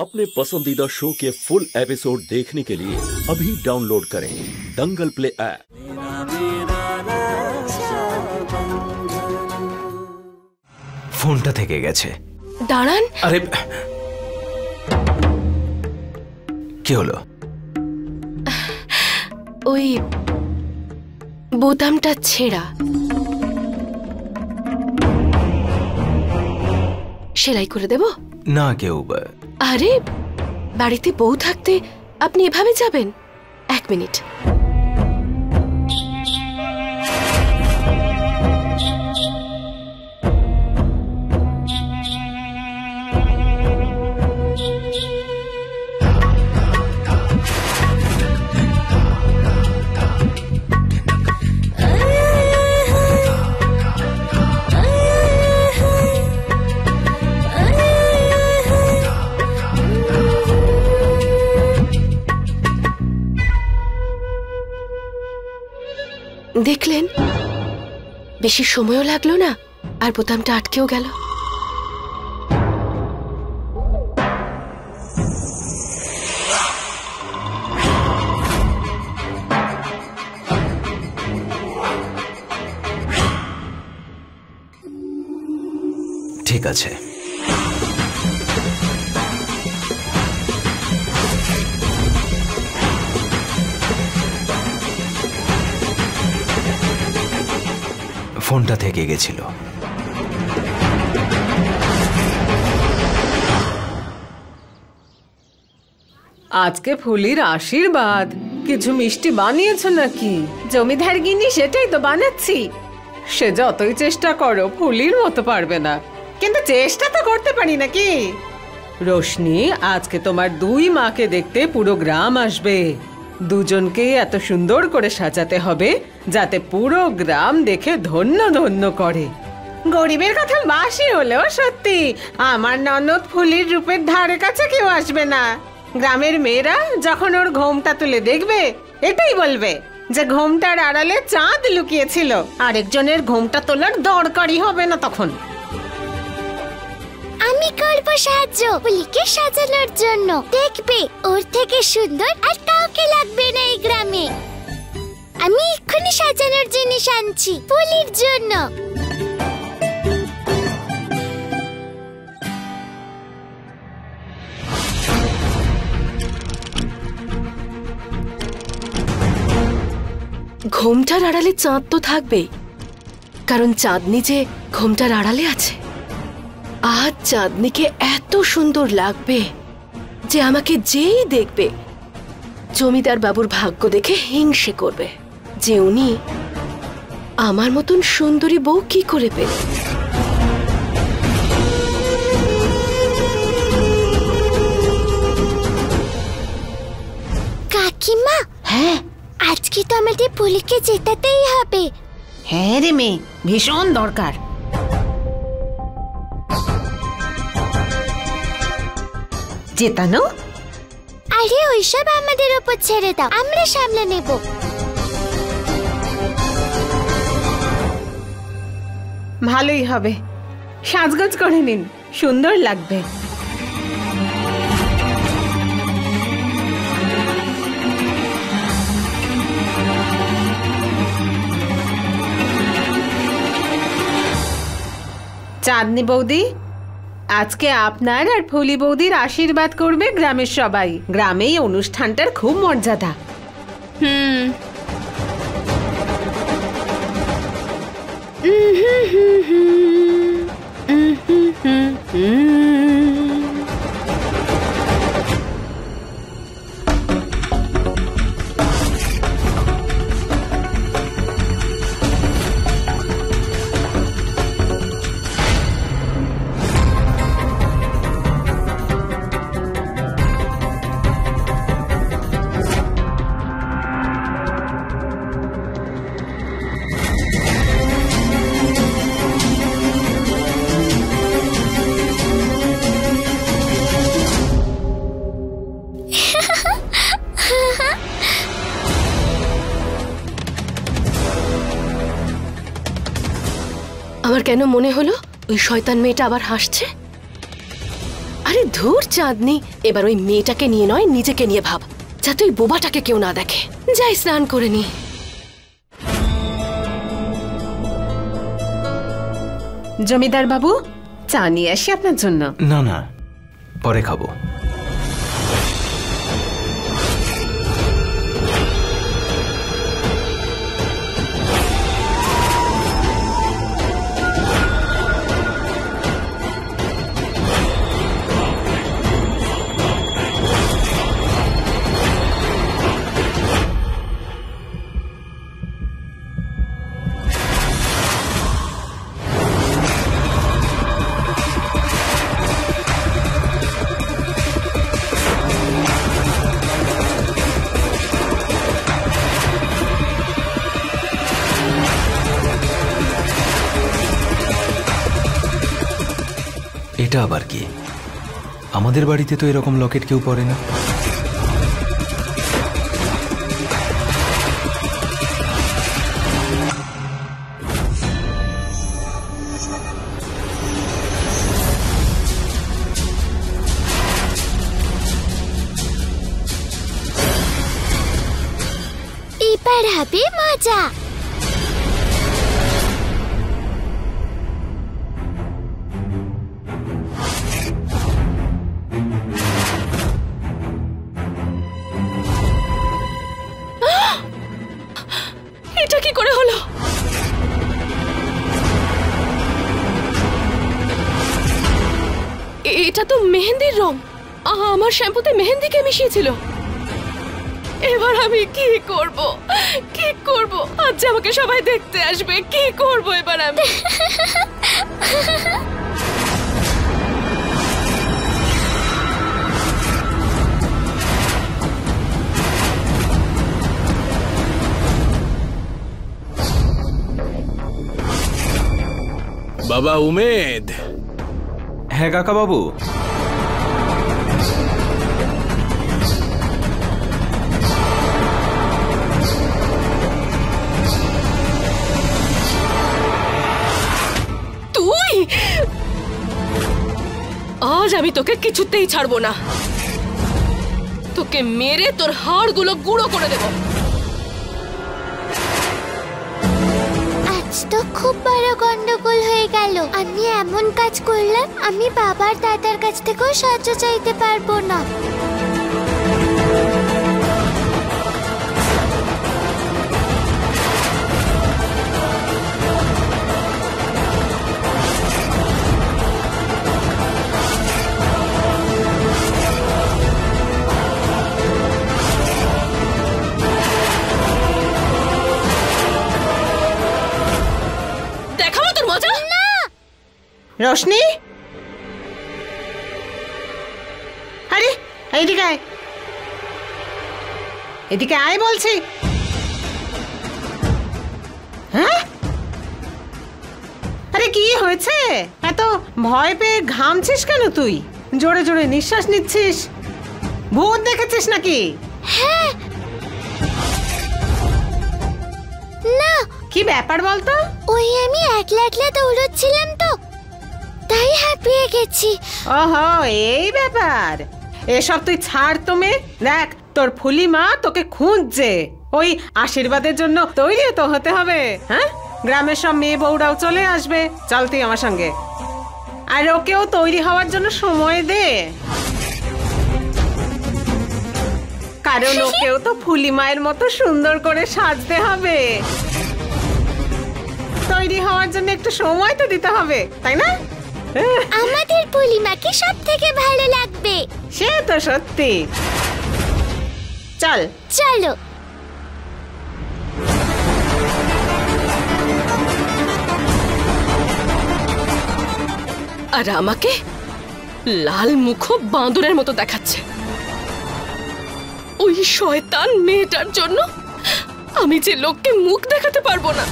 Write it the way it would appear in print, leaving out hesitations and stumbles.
अपने पसंदीदा शो के फुल एपिसोड देखने के लिए अभी डाउनलोड करें दंगल प्ले ऐप। ফোনটা থেকে গেছে। দাঁড়ান। আরে কি হলো? ওই বোতামটা ছেঁড়া, সেলাই করে দেব? না কেউ। আরে বাড়িতে বউ থাকতে আপনি এভাবে যাবেন? এক মিনিট। দেখলেন, বেশি সময়ও লাগলো না আর বোতামটা আটকেও গেল। ঠিক আছে, ফোনটা থেকে গেছিল। আজকে ফুলির আশীর্বাদ। কিছু মিষ্টি বানিয়েছ নাকি? জমিদার গিন্নি সেটাই তো বানাচ্ছি। সে যতই চেষ্টা করো ফুলির মতো পারবে না, কিন্তু চেষ্টা তো করতে পারি নাকি? রোশনি, আজকে তোমার দুই মাকে দেখতে পুরো গ্রাম আসবে। দুজনকে এত সুন্দর করে সাজাতে হবে যাতে পুরো গ্রাম দেখে ধন্য ধন্য করে। গরিবের কথা বাসি হলেও সত্যি, আমার ননদ ফুলির রূপের ধারে কাছে কেউ আসবে না। গ্রামের মেয়েরা যখন ওর ঘোমটা তুলে দেখবে, এটাই বলবে যে ঘোমটার আড়ালে চাঁদ লুকিয়েছিল। আরেকজনের ঘোমটা তোলার দরকারই হবে না তখন। আমি করব সাহায্য ফুলিকে সাজানোর জন্য। দেখবে ওর থেকে সুন্দর আর কাউকে লাগবে না এই গ্রামে। আমি এক্ষুনি সাজানোর জিনিস আনছি ফুলির জন্য। ঘোমটার আড়ালে চাঁদ তো থাকবেই, কারণ চাঁদনি যে ঘোমটার আড়ালে আছে। আজ চাঁদনিকে এত সুন্দর লাগবে যে আমাকে যেই দেখবে জমিদার বাবুর ভাগ্য দেখে হিংসে করবে যে উনি আমার মতন সুন্দরী বউ কি করে পেলেন। কাকিমা, হ্যাঁ আজকে তো আমাদের ফুলিকে জেতাতেই হবে। হ্যাঁ রে মেয়ে, ভীষণ দরকার। জেতানো? আরে ওইসব আমাদের উপর ছেড়ে দাও, আমরা সামলে নেব। ভালোই হবে, সাজগোজ করে নিন, সুন্দর লাগবে। চাঁদনি বৌদি, আজকে আপনার আর ফুলি বৌদির আশীর্বাদ করবে গ্রামের সবাই। গ্রামেই অনুষ্ঠানটার খুব মর্যাদা। আমার কেন মনে হলো ওই শয়তান মেয়েটা আবার হাসছে। আরে ধুর চাঁদনি, এবার ওই মেয়েটাকে নিয়ে নয় নিজেকে নিয়ে ভাব, যাতে ওই বোবাটাকে কেউ না দেখে। যাই স্নান করে নি। জমিদার বাবু, চা নিয়ে আসি আপনার জন্য। না না, পরে খাবো। এটা আবার কি? আমাদের বাড়িতে তো এরকম লকেট কেউ পরে না। এবার হবে মজা। এটা কি করে হলো? এটা তো মেহেন্দির রং। আমার শ্যাম্পুতে মেহেন্দিকে মিশিয়েছিল। এবার আমি কি করব? কি করব? আজ আমাকে সবাই দেখতে আসবে, কি করব এবার আমি? বাবা উমেদ। হ্যাঁ কাকা বাবু। তুই? আজ আমি তোকে কিছুতেই ছাড়বো না। তোকে মেরে তোর হাড়গুলো গুঁড়ো করে দেব। আজ তো খুব বড় গন্ডগোল হয়ে গেল। আমি এমন কাজ করলাম, আমি বাবার দাদার কাছ থেকেও সাহায্য চাইতে পারবো না। রোশনি, আরে এইদিকে আয়, এদিকে আয় বলছি। হ্যাঁ, আরে কি হয়েছে? এত ভয় পেয়ে ঘামছিস কেন তুই? জোরে জোরে নিঃশ্বাস নিচ্ছিস। ভূত দেখেছিস নাকি? হ্যাঁ। না। কি ব্যাপার বলতো? ওই আমি একলা একলা দৌড়চ্ছিলাম তো, তাই হাঁপিয়ে গেছি। ওহো, এই ব্যাপার। এসব তুই ছাড় তো মে। দেখ, তোর ফুলি মা তোকে খুঁজছে। ওই আশীর্বাদের জন্য তৈরি তো হতে হবে। হ্যাঁ, গ্রামের সব মেয়ে বউরাও চলে আসবে। চল তুই আমার সঙ্গে, আর ওকেও তৈরি হওয়ার জন্য সময় দে, কারণ ওকেও তো ফুলি মায়ের মতো সুন্দর করে সাজতে হবে। তৈরি হওয়ার জন্য একটু সময় তো দিতে হবে, তাই না? আমাদের পলিমাকে সব থেকে ভালো লাগবে। সে তো সত্যি। চল চলো। আর আমাকে লাল মুখ বাঁদরের মতো দেখাচ্ছে। ওই শয়তান মেয়েটার জন্য আমি যে লোককে মুখ দেখাতে পারবো না।